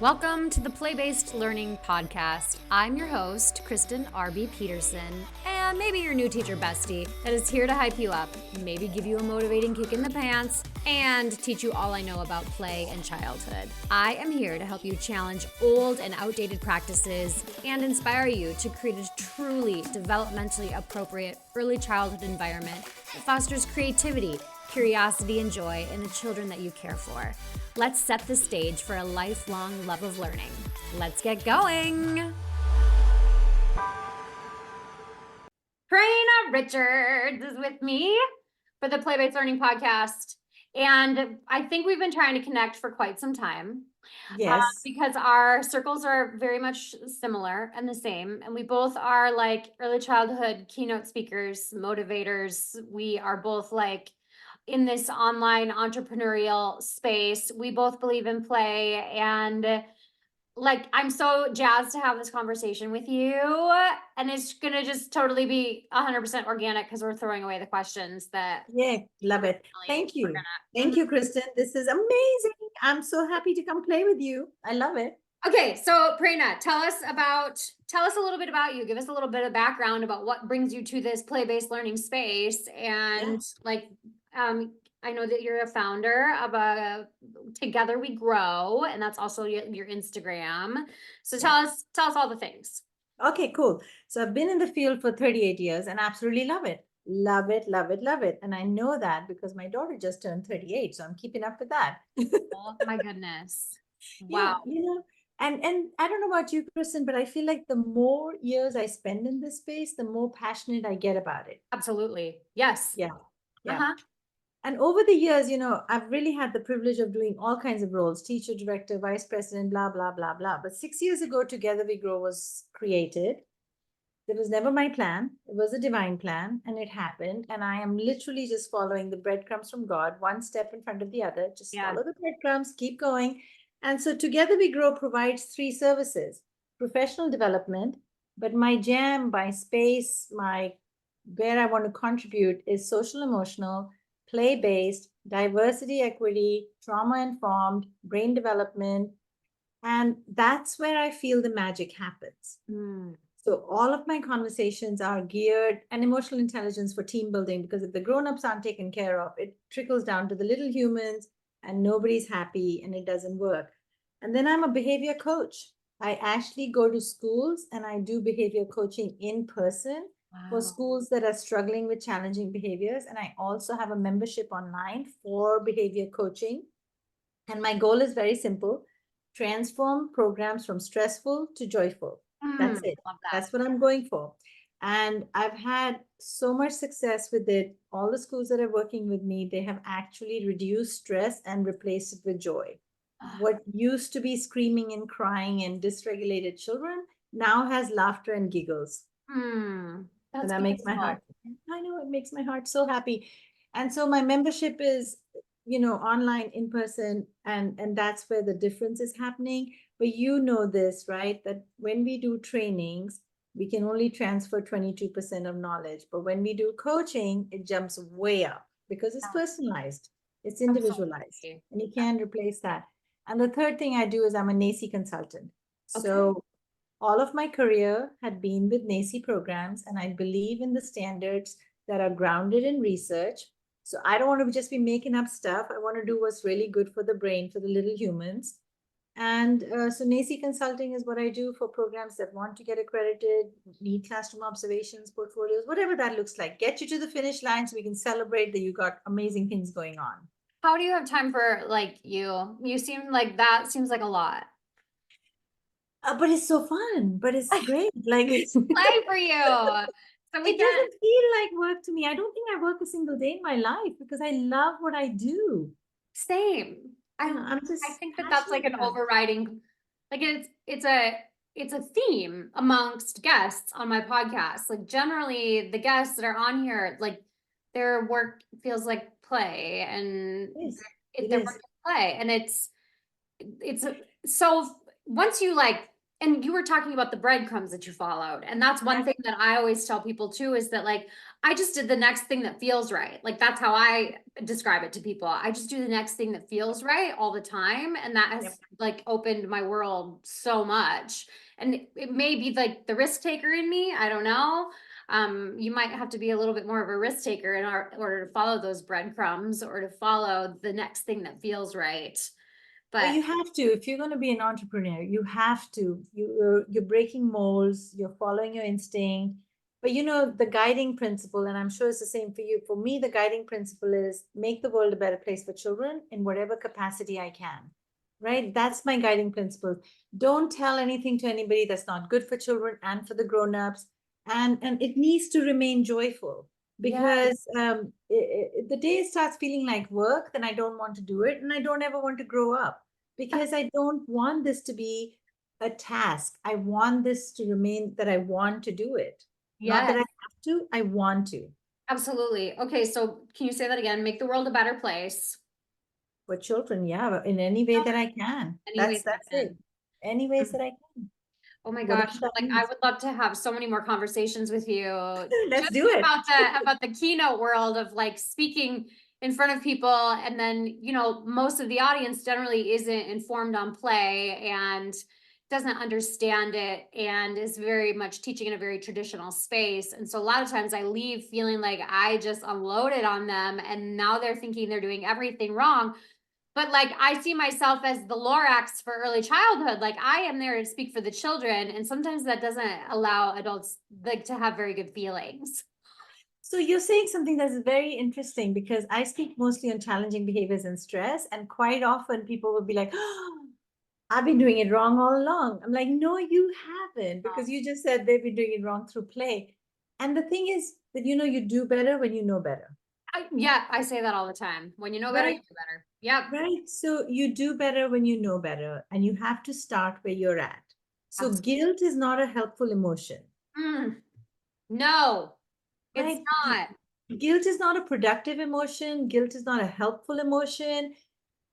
Welcome to the Play-Based Learning Podcast. I'm your host, Kristen R.B. Peterson, and maybe your new teacher bestie that is here to hype you up, maybe give you a motivating kick in the pants, and teach you all I know about play and childhood. I am here to help you challenge old and outdated practices and inspire you to create a truly developmentally appropriate early childhood environment that fosters creativity, curiosity, and joy in the children that you care for. Let's set the stage for a lifelong love of learning. Let's get going. Prerna Richards is with me for the Play-Based Learning Podcast. And I think we've been trying to connect for quite some time. Yes. Because our circles are very much similar and the same. And we both are like early childhood keynote speakers, motivators. We are both like in this online entrepreneurial space. We both believe in play, and like I'm so jazzed to have this conversation with you, and it's gonna just totally be 100% organic because we're throwing away the questions that Yeah, love it. Thank you. Thank you, Kristen. This is amazing. I'm so happy to come play with you. I love it. Okay, so Prerna, tell us a little bit about you. Give us a little bit of background about what brings you to this play-based learning space. And I know that you're a founder of a Together We Grow, and that's also your Instagram. So tell us all the things. Okay, cool. So I've been in the field for 38 years and absolutely love it. Love it, love it, love it. And I know that because my daughter just turned 38, so I'm keeping up with that. Oh my goodness. Wow. Yeah, and I don't know about you, Kristen, but I feel like the more years I spend in this space, the more passionate I get about it. Absolutely. Yes. Yeah. Yeah. Uh-huh. And over the years, I've really had the privilege of doing all kinds of roles: teacher, director, vice president, blah, blah, blah, blah. But 6 years ago, Together We Grow was created. It was never my plan. It was a divine plan, and it happened. And I am literally just following the breadcrumbs from God, one step in front of the other. Just follow the breadcrumbs, keep going. And so Together We Grow provides three services: professional development, but my jam, my space, where I want to contribute is social emotional, play-based, diversity, equity, trauma-informed, brain development. And that's where I feel the magic happens. So all of my conversations are geared and emotional intelligence for team building, because if the grown-ups aren't taken care of, it trickles down to the little humans and nobody's happy and it doesn't work. And then I'm a behavior coach. I actually go to schools and I do behavior coaching in person for schools that are struggling with challenging behaviors. And I also have a membership online for behavior coaching. And my goal is very simple: transform programs from stressful to joyful. That's it. That's what I'm going for. And I've had so much success with it. All the schools that are working with me, they have actually reduced stress and replaced it with joy. What used to be screaming and crying and dysregulated children now has laughter and giggles. And that makes my heart, I know, it makes my heart so happy. And so my membership is, online, in person, and that's where the difference is happening. But this, right? That when we do trainings, we can only transfer 22% of knowledge. But when we do coaching, it jumps way up because it's personalized, it's individualized, and you can't replace that. And the third thing I do is I'm a NAEYC consultant. So all of my career had been with NAEYC programs, and I believe in the standards that are grounded in research. So I don't want to just be making up stuff. I want to do what's really good for the brain, for the little humans. And so NAEYC consulting is what I do for programs that want to get accredited, need classroom observations, portfolios, whatever that looks like. Get you to the finish line so we can celebrate that you got amazing things going on. How do you have time for you? You seem like that seems like a lot. But it's so fun. But it's great. Like it's play for you. So it doesn't feel like work to me. I don't think I work a single day in my life because I love what I do. Same. I think that's like an overriding, like it's a theme amongst guests on my podcast. Like generally the guests that are on here, like their work feels like play, and their work is play. And it's so once you like And you were talking about the breadcrumbs that you followed. And that's one thing that I always tell people too, is that like, I just did the next thing that feels right. Like that's how I describe it to people. I just do the next thing that feels right all the time. And that has like opened my world so much. And it may be like the risk taker in me. I don't know. You might have to be a little bit more of a risk taker in order to follow those breadcrumbs or to follow the next thing that feels right. Well, But you have to, if you're going to be an entrepreneur, you have to. You're breaking molds, you're following your instinct. But you know, the guiding principle, and I'm sure it's the same for you. For me, the guiding principle is make the world a better place for children in whatever capacity I can. Right? That's my guiding principle. Don't tell anything to anybody that's not good for children and for the grown-ups. And it needs to remain joyful, because the day it starts feeling like work, then I don't want to do it, and I don't ever want to grow up, because I don't want this to be a task. I want this to remain that I want to do it. Not that I yes. have to, I want to. Absolutely. Okay, so can you say that again? Make the world a better place. For children, yeah, in any way that I can. Any ways That's I it. can. Any ways Mm. that I can. Oh my Whatever gosh, that like I means. would love to have so many more conversations with you Let's just do it. about the keynote world of like speaking in front of people. And then, you know, most of the audience generally isn't informed on play and doesn't understand it and is very much teaching in a very traditional space. And so a lot of times I leave feeling like I just unloaded on them and now they're thinking they're doing everything wrong. But like I see myself as the Lorax for early childhood. Like I am there to speak for the children, and sometimes that doesn't allow adults like to have very good feelings. So you're saying something that's very interesting, because I speak mostly on challenging behaviors and stress, and quite often people will be like, "Oh, I've been doing it wrong all along." I'm like, "No, you haven't, because you just said they've been doing it wrong through play." And the thing is that you do better when you know better. Yeah, I say that all the time. When you know better, you Right? do better. Yep. Right. So you do better when you know better, and you have to start where you're at. So Absolutely. guilt is not a helpful emotion. No, it's Right? not. Guilt is not a productive emotion. Guilt is not a helpful emotion.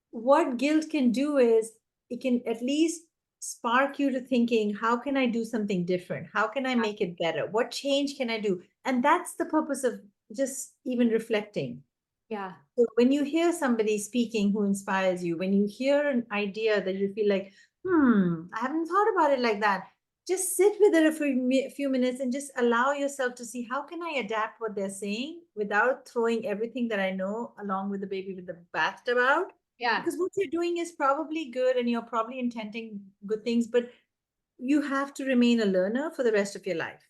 What guilt can do is it can at least spark you to thinking, how can I do something different? How can I make it better? What change can I do? And that's the purpose of just even reflecting. Yeah. So when you hear somebody speaking who inspires you, when you hear an idea that you feel like, I haven't thought about it like that, just sit with it for a few minutes and just allow yourself to see, how can I adapt what they're saying without throwing everything that I know along with the baby with the bathtub out? Yeah. Because what you're doing is probably good and you're probably intending good things, but you have to remain a learner for the rest of your life.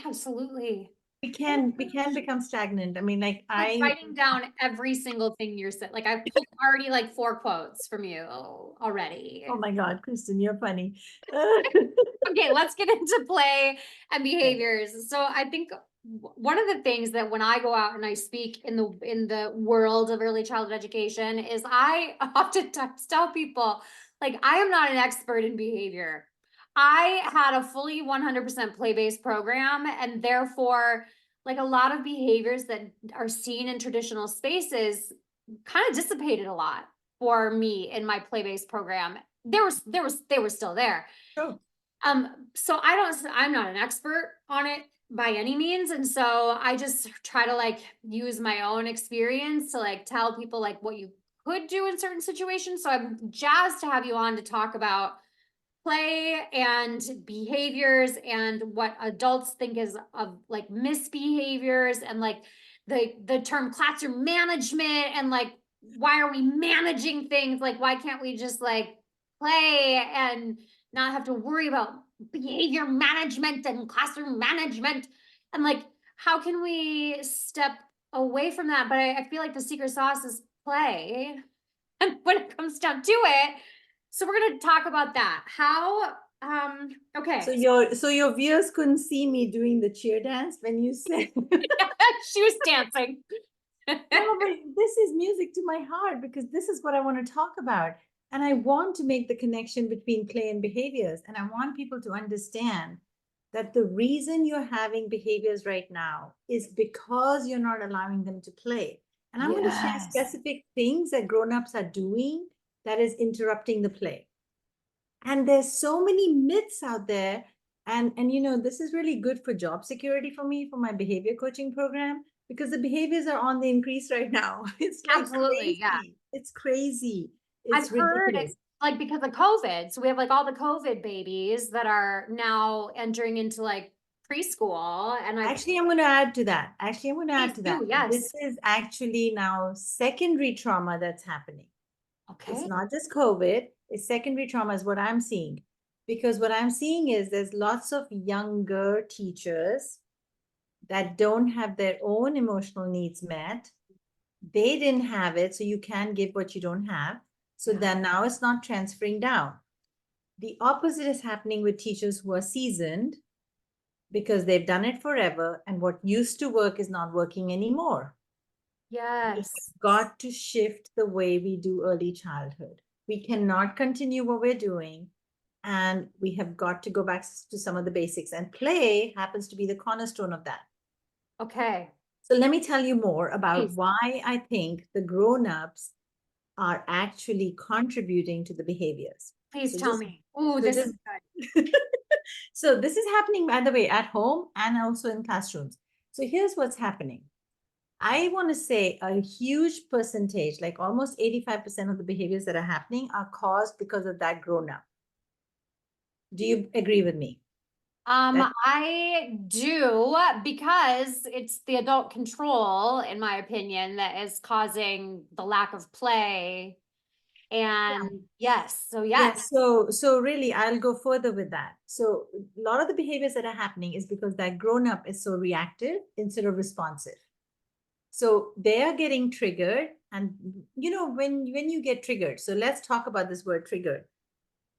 Absolutely. We can become stagnant. I mean, like Like I writing down every single thing you're saying. Like I've pulled already like 4 quotes from you already. Oh my God, Kristen, you're funny. Okay, let's get into play and behaviors. So I think one of the things that when I go out and I speak in the world of early childhood education is I oftentimes tell people like I am not an expert in behavior. I had a fully 100% play-based program, and therefore like a lot of behaviors that are seen in traditional spaces kind of dissipated a lot for me in my play-based program. They were still there. Sure. So I'm not an expert on it by any means. And so I just try to like use my own experience to like tell people like what you could do in certain situations. So I'm jazzed to have you on to talk about play and behaviors and what adults think is of like misbehaviors and like the term classroom management and like why are we managing things, like why can't we just like play and not have to worry about behavior management and classroom management, and like how can we step away from that. But I feel like the secret sauce is play and when it comes down to it, so we're going to talk about that. How So okay. your viewers couldn't see me doing the cheer dance when you said She was dancing. no, but this is music to my heart, because this is what I want to talk about. And I want to make the connection between play and behaviors. And I want people to understand that the reason you're having behaviors right now is because you're not allowing them to play. And I'm going to share Yes. specific things that grown-ups are doing that is interrupting the play. And there's so many myths out there. And you know, this is really good for job security for me, for my behavior coaching program, because the behaviors are on the increase right now. It's like Absolutely. Yeah. crazy. It's crazy. I've It's heard ridiculous. it's like because of COVID. So we have like all the COVID babies that are now entering into like preschool. And I Actually, I'm going to add to that. Actually, I'm going to add please to that. do, yes. This is actually now secondary trauma that's happening. It's Okay. not just COVID, it's secondary trauma is what I'm seeing. Because what I'm seeing is there's lots of younger teachers that don't have their own emotional needs met. They didn't have it, so you can give what you don't have. So Yeah. then now it's not transferring down. The opposite is happening with teachers who are seasoned because they've done it forever, and what used to work is not working anymore. We've Yes. got to shift the way we do early childhood. We cannot continue what we're doing, and we have got to go back to some of the basics. And play happens to be the cornerstone of that. Okay. So let me tell you more about Please, why I think the grown-ups are actually contributing to the behaviors. please So tell just me. Ooh, so this just is good. so this is happening, by the way, at home and also in classrooms. So here's what's happening. I want to say a huge percentage, like almost 85% of the behaviors that are happening are caused because of that grown up. Do you agree with me? That I do because it's the adult control, in my opinion, that is causing the lack of play. And yes, so yes. yes. So really, I'll go further with that. So a lot of the behaviors that are happening is because that grown up is so reactive instead of responsive. So they are getting triggered, and you know when you get triggered. So let's talk about this word triggered.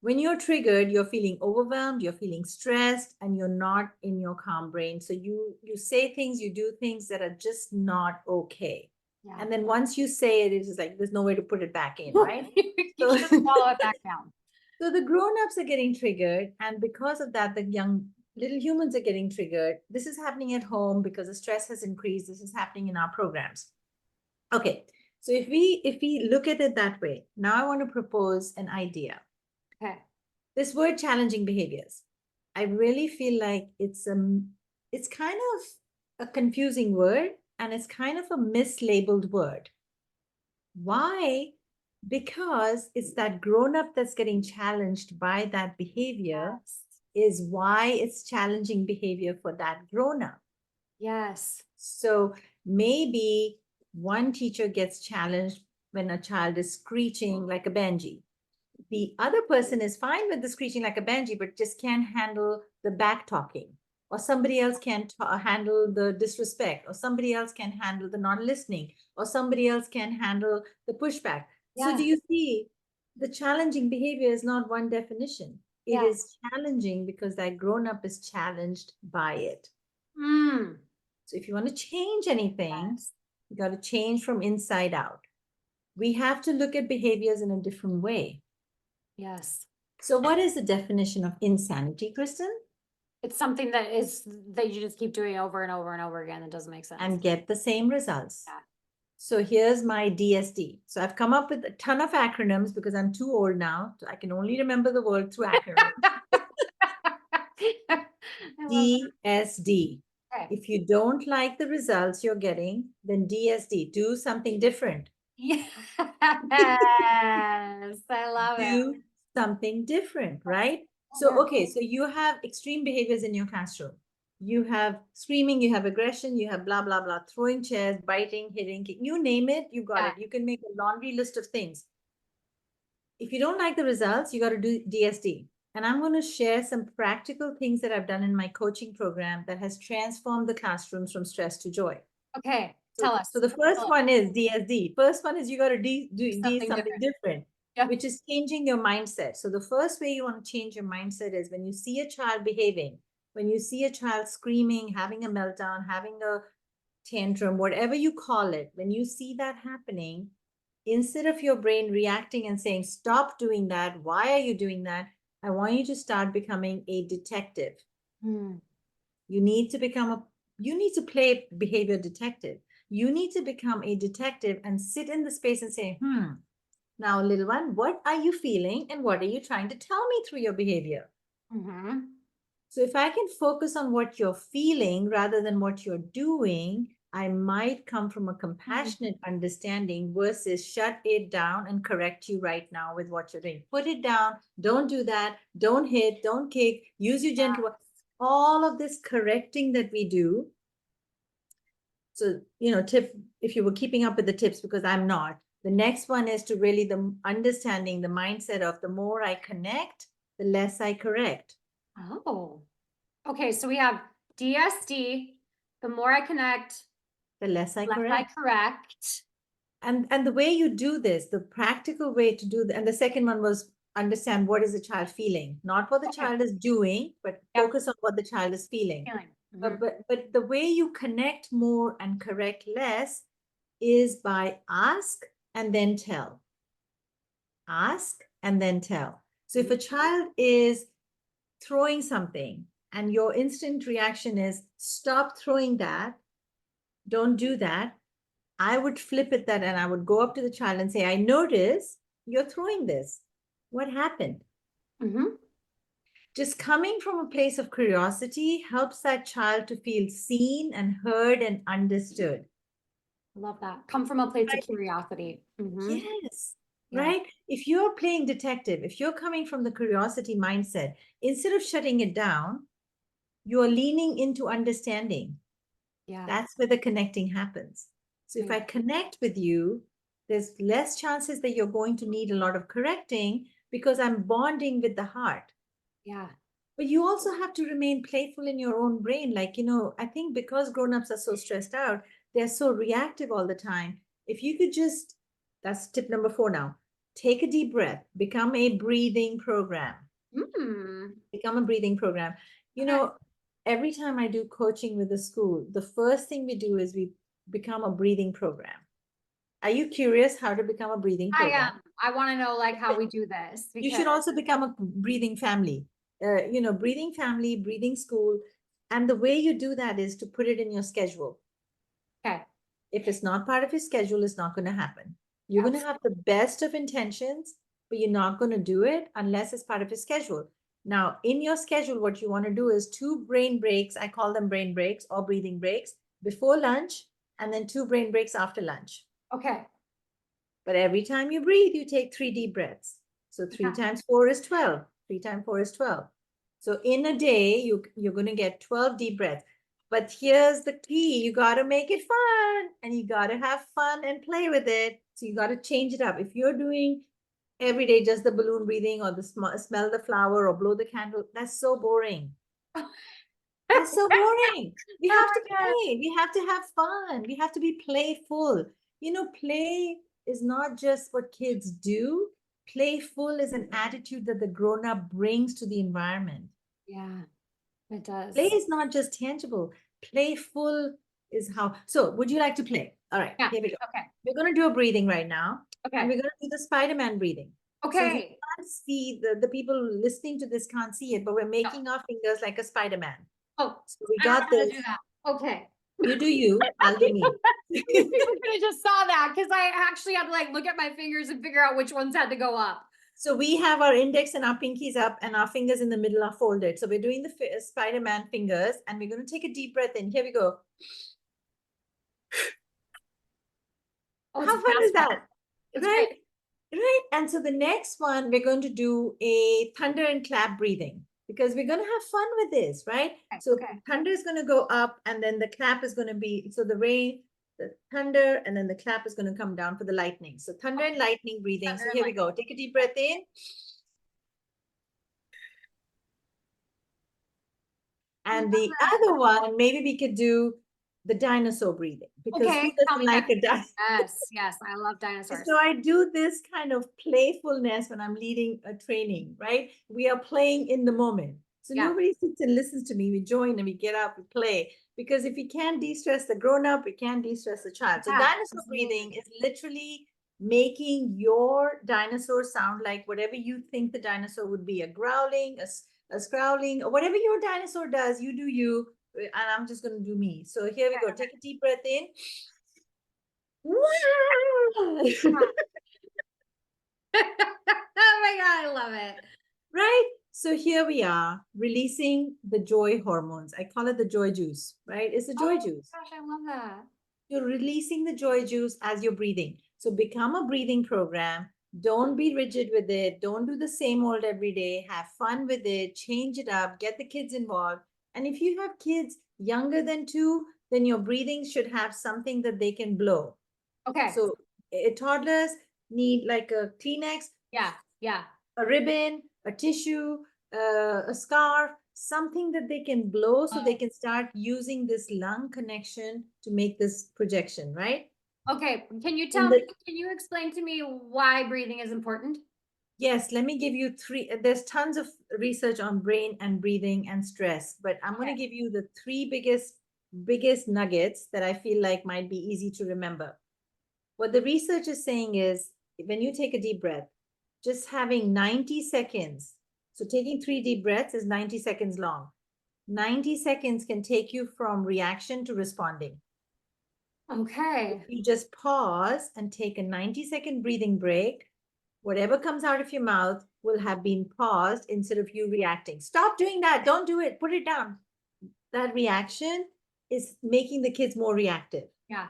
When you're triggered, you're feeling overwhelmed, you're feeling stressed, and you're not in your calm brain. So you say things, you do things that are just not okay. Yeah. And then once you say it, it's just like there's no way to put it back in, right? You So can't swallow it back down. so the grown-ups are getting triggered, and because of that, the young little humans are getting triggered. This is happening at home because the stress has increased. This is happening in our programs. Okay, so if we look at it that way, now I want to propose an idea. Okay. This word challenging behaviors, I really feel like it's kind of a confusing word, and it's kind of a mislabeled word. Why? Because it's that grown up that's getting challenged by that behavior Yes. is why it's challenging behavior for that grown up. Yes. So maybe one teacher gets challenged when a child is screeching like a banshee. The other person is fine with the screeching like a banshee, but just can't handle the back talking. Or somebody else can't handle the disrespect, or somebody else can handle the non listening, or somebody else can handle the pushback. So, do Yeah. you see the challenging behavior is not one definition? It Yeah. is challenging because that grown up is challenged by it. Mm. So, if you want to change anything, Yes. you got to change from inside out. We have to look at behaviors in a different way. Yes. So, what is the definition of insanity, Kristen? It's something that you just keep doing over and over and over again. It doesn't make sense. And get the same results. Yeah. So, here's my DSD. So, I've come up with a ton of acronyms because I'm too old now. So I can only remember the word through acronyms. I love it. DSD. Okay. If you don't like the results you're getting, then DSD, do something different. Yes, I love it. Do something different, right? Oh, So, yeah. okay, so you have extreme behaviors in your classroom. You have screaming, you have aggression, you have blah, blah, blah, throwing chairs, biting, hitting, you name it, you got Yeah. it. You can make a laundry list of things. If you don't like the results, you got to do DSD. And I'm going to share some practical things that I've done in my coaching program that has transformed the classrooms from stress to joy. Okay. So, Tell us. so the Tell first us. one is DSD. First one is you got to do Something something different. different, Yeah. which is changing your mindset. So the first way you want to change your mindset is when you see a child behaving, when you see a child screaming, having a meltdown, having a tantrum, whatever you call it, when you see that happening, instead of your brain reacting and saying, stop doing that, why are you doing that? I want you to start becoming a detective. Hmm. You need to you need to play behavior detective. You need to become a detective and sit in the space and say, Now, little one, what are you feeling and what are you trying to tell me through your behavior? Mm-hmm. So if I can focus on what you're feeling rather than what you're doing, I might come from a compassionate understanding versus shut it down and correct you right now with what you're doing. Put it down. Don't do that. Don't hit. Don't kick. Use your gentle. All of this correcting that we do. So, tip, if you were keeping up with the tips, because I'm not, the next one is to really the understanding the mindset of the more I connect, the less I correct. Oh, okay. So we have DSD. The more I connect, The less I less I correct. correct. And the way you do this, the practical way to do and the second one was understand what is the child feeling, not what the Okay. child is doing, but Yep. focus on what the child is feeling. Feeling. But, Mhm. but the way you connect more and correct less is by ask and then tell. Ask and then tell. So if a child is throwing something and your instant reaction is stop throwing that, don't do that, I would flip it that and I would go up to the child and say, I notice you're throwing this. What happened? Mhm. Just coming from a place of curiosity helps that child to feel seen and heard and understood. Love that. Come from a place of curiosity. Mhm. Yes, Yeah. right? If you're playing detective, if you're coming from the curiosity mindset, instead of shutting it down, you're leaning into understanding. Yeah. That's where the connecting happens. So if Right. I connect with you, there's less chances that you're going to need a lot of correcting because I'm bonding with the heart. Yeah. But you also have to remain playful in your own brain. Like, I think because grown-ups are so stressed out, they're so reactive all the time. If you could just, that's tip number 4 now. Take a deep breath, become a breathing program. Become a breathing program. Okay. Every time I do coaching with the school, the first thing we do is we become a breathing program. Are you curious how to become a breathing I program? am. I want to know like how we do this You because should also become a breathing family. Breathing family, breathing school. And the way you do that is to put it in your schedule. okay. If it's not part of your schedule, it's not going to happen. You're going to Yes. have the best of intentions, but you're not going to do it unless it's part of your schedule. Now, in your schedule, what you want to do is 2 brain breaks. I call them brain breaks or breathing breaks before lunch, and then 2 brain breaks after lunch. Okay. But every time you breathe, you take 3 deep breaths. So 3 Yeah. times 4 is 12. 3 times 4 is 12. So in a day, you're going to get 12 deep breaths. But here's the key. You got to make it fun and you got to have fun and play with it. So you got to change it up. If you're doing every day just the balloon breathing or the smell the flower or blow the candle, that's so boring. That's so boring. We Oh have to my God. play. We have to have fun. We have to be playful. Play is not just what kids do. Playful is an attitude that the grown up brings to the environment. Yeah, it Play does. is not just tangible. Playful is how. So, would you like to play? All right, Yeah. here we go. Okay. We're going to do a breathing right now, and Okay. we're going to do the Spider-Man breathing. So you Okay. can't see the people listening to this can't see it, but we're No. making our fingers like a Spider-Man. Oh, So we I don't know got how to this. do that. Okay. You do you, I'll do me. People could have just saw that because I actually had to like look at my fingers and figure out which ones had to go up. So we have our index and our pinkies up and our fingers in the middle are folded. So we're doing the Spider-Man fingers and we're going to take a deep breath in. Here we go. Oh, it's a How fun is fast one. that? It's Right? great. Right. And so the next one, we're going to do a thunder and clap breathing because we're going to have fun with this, right? Okay. So Okay. thunder is going to go up and then the clap is going to be, so the rain, the thunder, and then the clap is going to come down for the lightning. So thunder and lightning breathing. Thunder So and here we lightning. go. Take a deep breath in. And the other one, maybe we could do the dinosaur breathing because Okay. who Tell doesn't me like that. a dinosaur? Yes. Yes. I love dinosaurs. So I do this kind of playfulness when I'm leading a training, right? We are playing in the moment. So Yeah. nobody sits and listens to me. We join and we get up, we play. Because if we can't de-stress the grown-up, we can't de-stress the child. So Yeah. dinosaur breathing is literally making your dinosaur sound like whatever you think the dinosaur would be, a growling, a scowling, or whatever your dinosaur does, you do you, and I'm just going to do me. So here we go. Take a deep breath in. Oh my God, I love it. right? So here we are releasing the joy hormones. I call it the joy juice, right? It's the joy Oh juice. gosh, I love that. You're releasing the joy juice as you're breathing. So become a breathing program. Don't be rigid with it. Don't do the same old every day. Have fun with it. Change it up. Get the kids involved. And if you have kids younger than 2, then your breathing should have something that they can blow. Okay. So toddlers need like a Kleenex, Yeah. Yeah. a ribbon, a tissue, a scarf, something that they can blow so they can start using this lung connection to make this projection, right? Okay. Can you In tell me, the can you explain to me why breathing is important? Yes, let me give you 3. There's tons of research on brain and breathing and stress, but I'm going to Okay. give you the 3 biggest nuggets that I feel like might be easy to remember. What the research is saying is when you take a deep breath, just having 90 seconds. So taking 3 deep breaths is 90 seconds long. 90 seconds can take you from reaction to responding. If Okay. you just pause and take a 90-second breathing break, whatever comes out of your mouth will have been paused instead of you reacting. Stop doing that. Don't do it. Put it down. That reaction is making the kids more reactive. Yeah.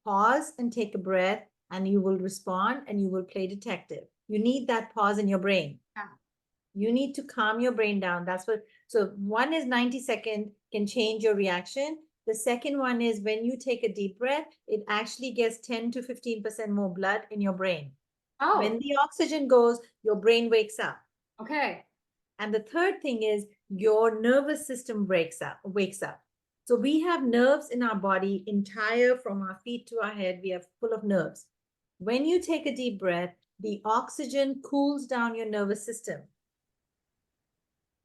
Pause and take a breath, and you will respond and you will play detective. You need that pause in your brain. Yeah. You need to calm your brain down. That's what, so one is 90-second can change your reaction. The second one is when you take a deep breath, it actually gets 10 to 15% more blood in your brain. When Oh, the oxygen goes, your brain wakes up. okay. And the third thing is your nervous system wakes up. So we have nerves in our body, entire from our feet to our head, we are full of nerves. When you take a deep breath, the oxygen cools down your nervous system.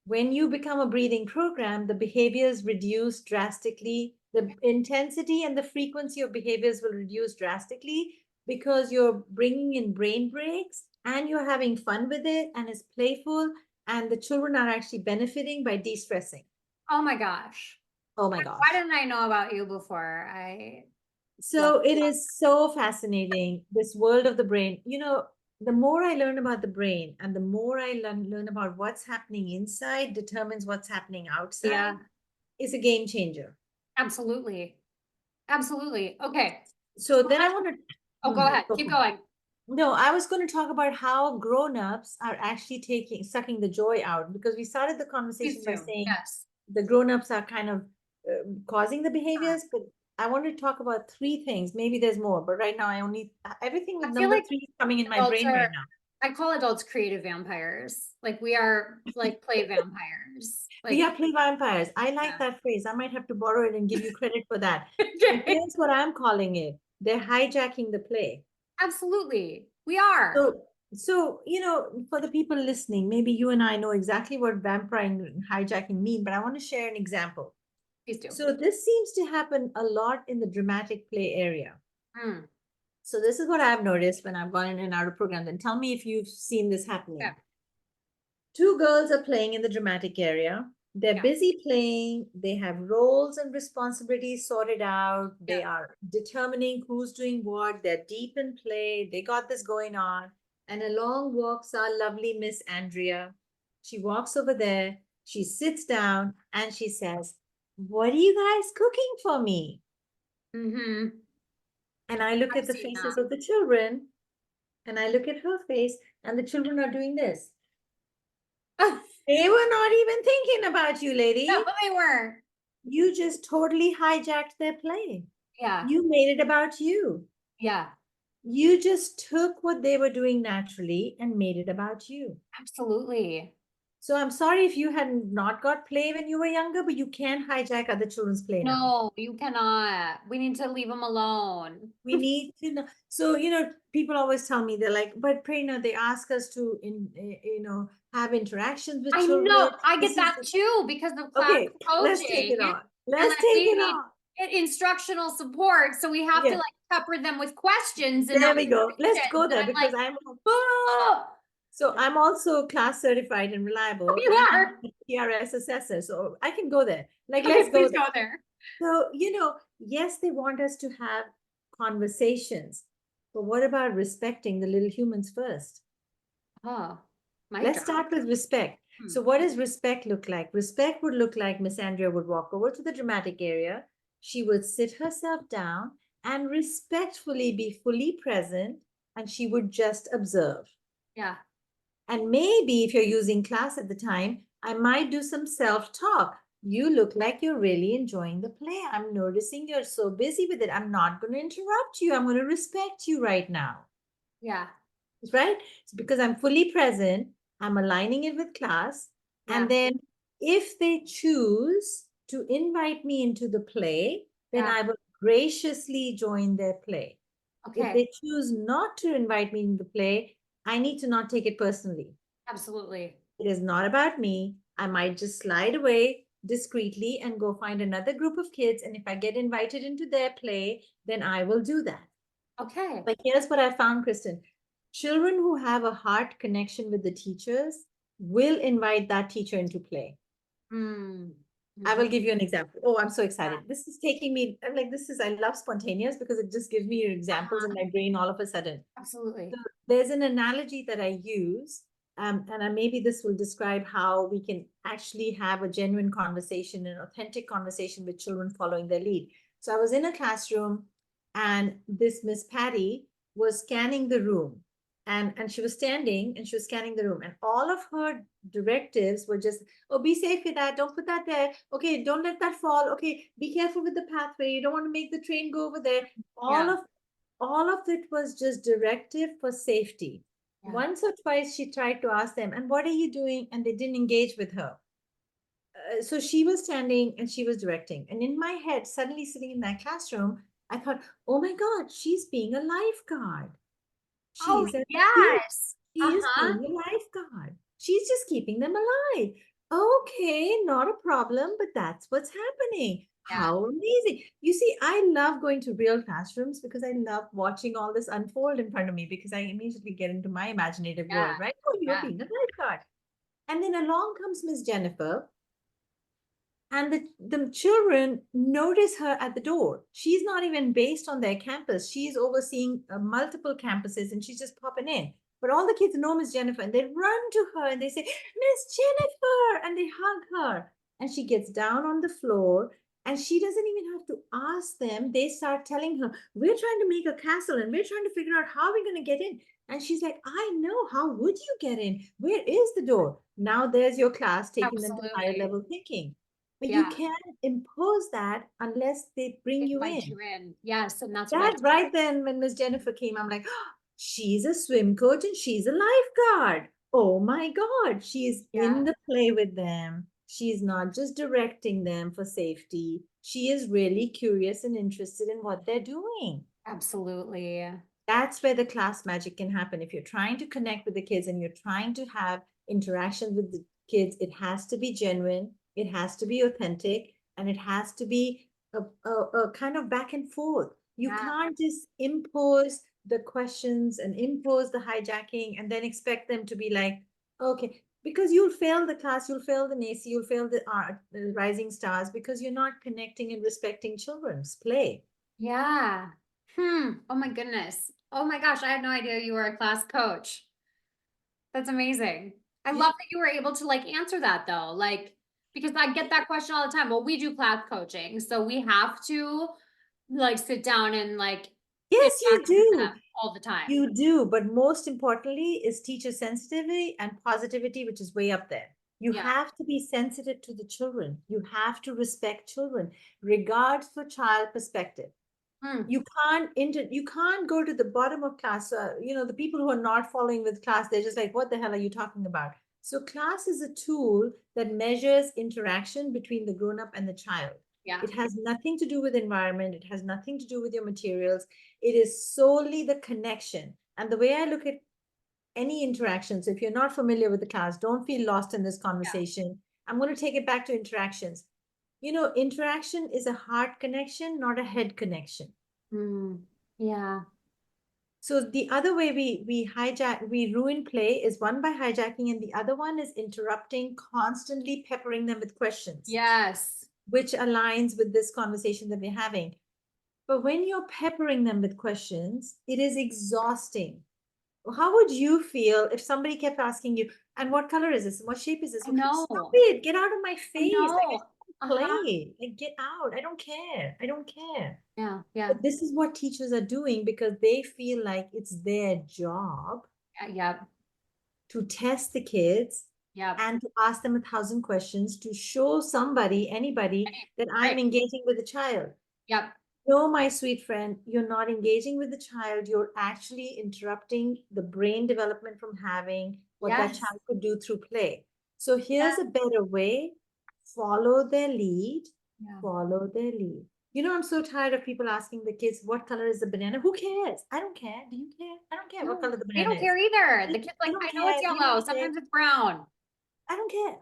When you become a breathing program, the behaviors reduce drastically. The intensity and the frequency of behaviors will reduce drastically because you're bringing in brain breaks and you're having fun with it and it's playful and the children are actually benefiting by de-stressing. Oh my gosh. Oh my Why gosh. didn't I know about you before? I love So it is so fascinating, this world of the brain. The more I learn about the brain and the more I learn about what's happening inside determines what's happening outside, Yeah, is a game changer. absolutely. Absolutely. Okay. So then I want to, Oh, go ahead. Keep going. no, I was going to talk about how grown-ups are actually sucking the joy out because we started the conversation Please by do. saying Yes. the grown-ups are kind of causing the Uh, behaviors, but I want to talk about 3 things. Maybe there's more, but right now everything with I feel number like 3 is coming in my adults brain right are, now. I call adults creative vampires. Like we are like play vampires. We Like, are play vampires. I like yeah. that phrase. I might have to borrow it and give you credit for that. But Okay. here's what I'm calling it. They're hijacking the play. Absolutely. We are. So, for the people listening, maybe you and I know exactly what vampiring and hijacking mean, but I want to share an example. Please do. So this seems to happen a lot in the dramatic play area. Mm. So this is what I've noticed when I've gone in and out of programs. And tell me if you've seen this Yeah. happening. 2 girls are playing in the dramatic area. They're Yeah. busy playing. They have roles and responsibilities sorted out. Yeah. They are determining who's doing what. They're deep in play. They got this going on. And along walks our lovely Miss Andrea. She walks over there. She sits down and she says, "What are you guys cooking for me?" Mm-hmm. And I look I've at the seen faces that. of the children and I look at her face, and the children are doing this. They were not even thinking about you, No, lady. they weren't. You just totally hijacked their play. Yeah. You made it about you. Yeah. You just took what they were doing naturally and made it about you. Absolutely. So I'm sorry if you had not got play when you were younger, but you can't hijack other children's play now. No, you cannot. We need to leave them alone. We need to know. So, people always tell me, they're like, but Prerna, they ask us to, have interactions with I children. know. I This get is, that too because of class okay, let's take coaching it on. and Let's that take we it need on. instructional support. So we have to Yeah, like pepper them with questions and there we go. Let's observations. go And there I'm like, because oh, I'm also class certified and reliable, you and I'm are. a PRS assessor, so I can go there. Like, Okay, let's go please there. go there. So, yes, they want us to have conversations, but what about respecting the little humans first? Oh, my Let's drop. start with respect. Hmm. So what does respect look like? Respect would look like Miss Andrea would walk over to the dramatic area. She would sit herself down and respectfully be fully present, and she would just observe. Yeah. And maybe if you're using class at the time, I might do some self-talk. You look like you're really enjoying the play. I'm noticing you're so busy with it. I'm not going to interrupt you. I'm going to respect you right now. Yeah. Right? It's because I'm fully present. I'm aligning it with class. Yeah. And then if they choose to invite me into the play, then Yeah. I will graciously join their play. If Okay. they choose not to invite me in the play, I need to not take it personally. Absolutely. It is not about me. I might just slide away discreetly and go find another group of kids. And if I get invited into their play, then I will do that. Okay. But here's what I found, Kristen. Children who have a heart connection with the teachers will invite that teacher into play. Mm. I will Mhm. give you an example. Oh, I'm so Yeah. excited. This is taking me, I'm like, this is, I love spontaneous because it just gives me examples in Uh-huh. my brain all of a sudden. Absolutely. So there's an analogy that I use, and maybe this will describe how we can actually have a genuine conversation, an authentic conversation with children following their lead. So I was in a classroom, and this Miss Patty was scanning the room, and she was standing and she was scanning the room, and all of her directives were just, oh, be safe with that, don't put that there, okay, don't let that fall, okay, be careful with the pathway, you don't want to make the train go over there. Yeah. All of it was just directive for safety. Yeah. Once or twice she tried to ask them, and what are you doing? And they didn't engage with her. So she was standing and she was directing. And in my head, suddenly sitting in that classroom, I thought, oh my God, she's being a lifeguard. Oh, She's at the beach. yes. She is Uh-huh. being a lifeguard. She's just keeping them alive. Okay, not a problem, but that's what's happening. Yeah. How amazing. You see, I love going to real classrooms because I love watching all this unfold in front of me because I immediately get into my imaginative Yeah. world, right? Oh, you're Yeah. being a lifeguard. And then along comes Miss Jennifer, and the children notice her at the door. She's not even based on their campus. She's overseeing multiple campuses and she's just popping in. But all the kids know Miss Jennifer and they run to her and they say, Miss Jennifer, and they hug her. And she gets down on the floor and she doesn't even have to ask them. They start telling her, we're trying to make a castle and we're trying to figure out how we're going to get in. And she's like, I know. How would you get in? Where is the door? Now there's your class taking them to higher Absolutely. level thinking. But you Yeah. can't impose that unless they bring you Invite in. you in. Yes. And that's what I That right then, when Miss Jennifer came, I'm like, oh, she's a swim coach and she's a lifeguard. Oh my God, she's yeah. in the play with them. She's not just directing them for safety. She is really curious and interested in what they're doing. Absolutely. That's where the class magic can happen. If you're trying to connect with the kids and you're trying to have interaction with the kids, it has to be genuine, it has to be authentic, and it has to be a kind of back and forth. You Yeah. can't just impose the questions and impose the hijacking and then expect them to be like, okay, because you'll fail the class, you'll fail the NAEYC, you'll fail the art, the rising stars because you're not connecting and respecting children's play. Yeah. Oh my goodness. Oh my gosh. I had no idea you were a class coach. That's amazing. I You, love that you were able to like answer that though. Like, because I get that question all the time. Well, we do class coaching, so we have to like sit down and like yes, you interact with do. them all the time. You do, but most importantly is teacher sensitivity and positivity, which is way up there. You Yeah. have to be sensitive to the children. You have to respect children, regard for child perspective. Hmm. You can't go to the bottom of class. The people who are not following with class, they're just like, what the hell are you talking about? So class is a tool that measures interaction between the grown up and the child. Yeah. It has nothing to do with environment. It has nothing to do with your materials. It is solely the connection. And the way I look at any interactions, if you're not familiar with the class, don't feel lost in this Yeah. conversation. I'm going to take it back to interactions. Interaction is a heart connection, not a head connection. Yeah. So the other way we ruin play is one by hijacking, and the other one is interrupting, constantly peppering them with questions, Yes. which aligns with this conversation that we're having. But when you're peppering them with questions, it is exhausting. How would you feel if somebody kept asking you, and what color is this? What shape is this? I Stop know. it. Get out of my I face. Like, I know. just want to Uh-huh. play. Like, get out. I don't care. I don't care. Yeah. Yeah. But this is what teachers are doing because they feel like it's their job Yep. to test the kids Yep. and to ask them 1,000 questions to show somebody, anybody, that I'm Right. engaging with the child. Yep. No, my sweet friend, you're not engaging with the child. You're actually interrupting the brain development from having what that Yes. child could do through play. So here's Yeah. a better way. Follow their lead. Yeah. Follow their lead. You know, I'm so tired of people asking the kids, what color is the banana? Who cares? I don't care. Do you care? I don't care what No, color the they banana don't is. care either. The They, kid's they like, don't I know it's care. We don't yellow. care. Sometimes it's brown. I don't care.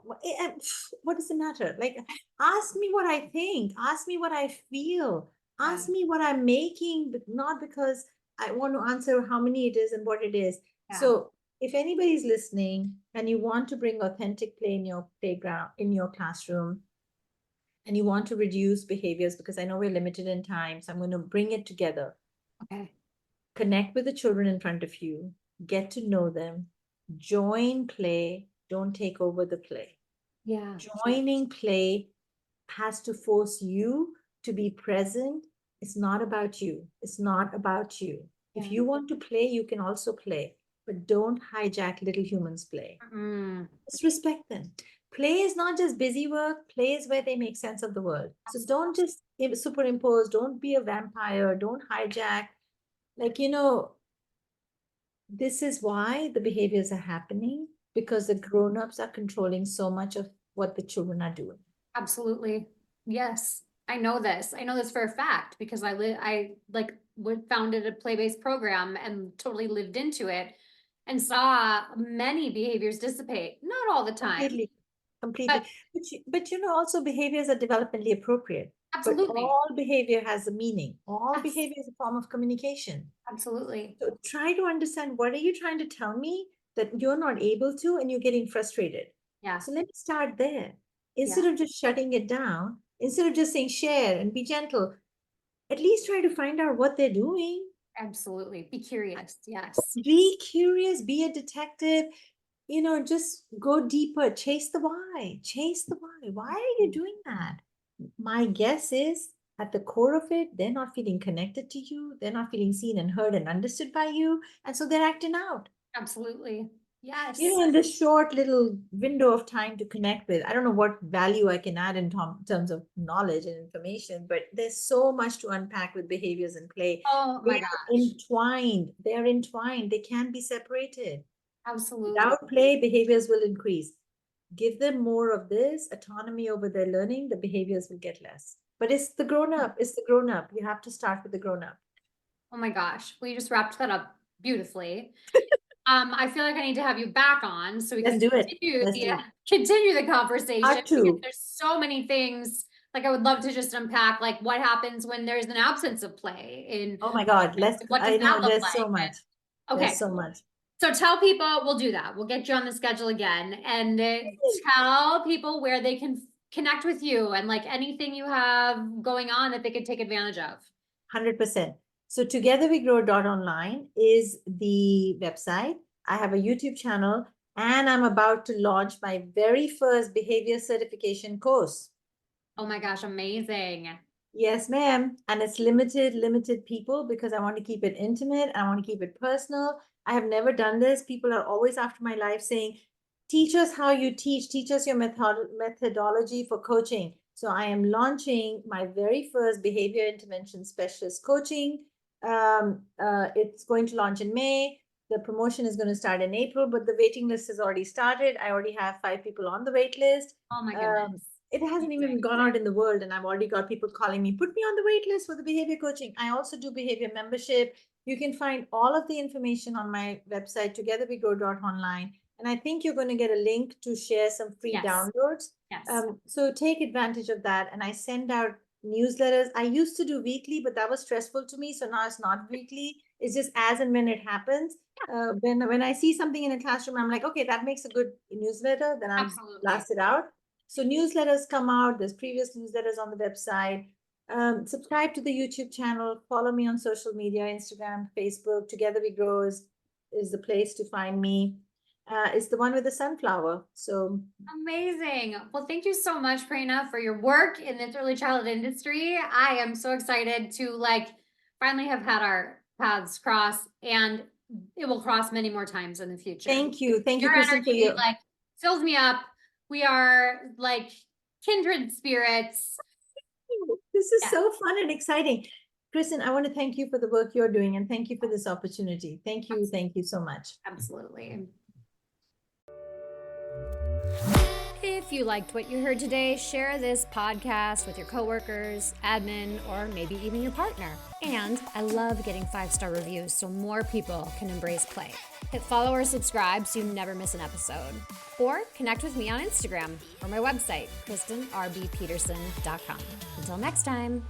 What does it matter? Like, ask me what I think. Ask me what I feel. Yeah. Ask me what I'm making, but not because I want to answer how many it is and what it is. Yeah. So, if anybody's listening and you want to bring authentic play in your playground, in your classroom, and you want to reduce behaviors, because I know we're limited in time, so I'm going to bring it together. Okay. Connect with the children in front of you, get to know them, join play, don't take over the play. Yeah. Joining play has to force you to be present. It's not about you. It's not about you. If Yeah. you want to play, you can also play, but don't hijack little humans' play. Mm, Just respect them. Play is not just busy work, play is where they make sense of the world. So don't just superimpose, don't be a vampire, don't hijack. Like, this is why the behaviors are happening because the grown-ups are controlling so much of what the children are doing. absolutely. Yes. I know this. I know this for a fact because I like founded a play-based program and totally lived into it and saw many behaviors dissipate. Not all the time, Completely, but completely. But also behaviors are developmentally appropriate. But absolutely. all behavior has a meaning. All Yes, behavior is a form of communication. absolutely. So try to understand, what are you trying to tell me that you're not able to and you're getting frustrated? Yeah. So let me start there. Yeah. Instead of just shutting it down, instead of just saying share and be gentle, at least try to find out what they're doing. Absolutely. Be curious. Yes. Be curious, be a detective, just go deeper, chase the why, chase the why. Why are you doing that? My guess is at the core of it, they're not feeling connected to you, they're not feeling seen and heard and understood by you, and so they're acting out. Absolutely. You Yes. know, in this short little window of time to connect with, I don't know what value I can add in terms of knowledge and information, but there's so much to unpack with behaviors and play. Oh They my are gosh. entwined. They are entwined. They can't be separated. Absolutely. Without play, behaviors will increase. Give them more of this autonomy over their learning, the behaviors will get less. But it's the grown up. It's the grown up. You have to start with the grown up. Oh my gosh. Well, you just wrapped that up beautifully. I feel like I need to have you back on so we Let's can do it. continue Let's do the it. continue the conversation Part because two. there's so many things like I would love to just unpack like what happens when there's an absence of play in Oh my God. what does I that know look there's like? so much. And There's okay. so much. So tell people we'll do that. We'll get you on the schedule again and tell people where they can connect with you and like anything you have going on that they could take advantage of. 100%. So togetherwegrow.online is the website. I have a YouTube channel and I'm about to launch my very first behavior certification course. Oh my gosh, amazing. Yes, ma'am. And it's limited people because I want to keep it intimate. I want to keep it personal. I have never done this. People are always after my life saying, teach us how you teach us your methodology for coaching. So I am launching my very first behavior intervention specialist coaching. It's going to launch in May. The promotion is going to start in April, but the waiting list has already started. I already have 5 people on the wait list. Oh my Um, goodness. it hasn't Amazing. even gone out in the world, and I've already got people calling me, put me on the wait list for the behavior coaching. I also do behavior membership. You can find all of the information on my website, togetherwegrow.online. And I think you're going to get a link to share some free Yes. downloads. Yes. So take advantage of that. And I send out newsletters. I used to do weekly, but that was stressful to me. So now it's not weekly. It's just as and when it happens. When I see something in a classroom, I'm like, okay, that makes a good newsletter. Then I'll Absolutely. blast it out. So newsletters come out. There's previous newsletters on the website. Subscribe to the YouTube channel. Follow me on social media, Instagram, Facebook. Together We Grow is is the place to find me. It's the one with the sunflower. So Amazing. Well, thank you so much, Prerna, for your work in this early childhood industry. I am so excited to finally have had our paths cross, and it will cross many more times in the future. thank you, Your Kristen, for energy your. fills me up. We are kindred spirits. This is so fun and exciting. Kristen, I want to thank you for the work you're doing, and thank you for this opportunity. Thank you. Thank you so much. Absolutely. If you liked what you heard today, share this podcast with your coworkers, admin, or maybe even your partner. And I love getting 5-star reviews so more people can embrace play. Hit follow or subscribe so you never miss an episode. Or connect with me on Instagram or my website, KristenRBPeterson.com. Until next time.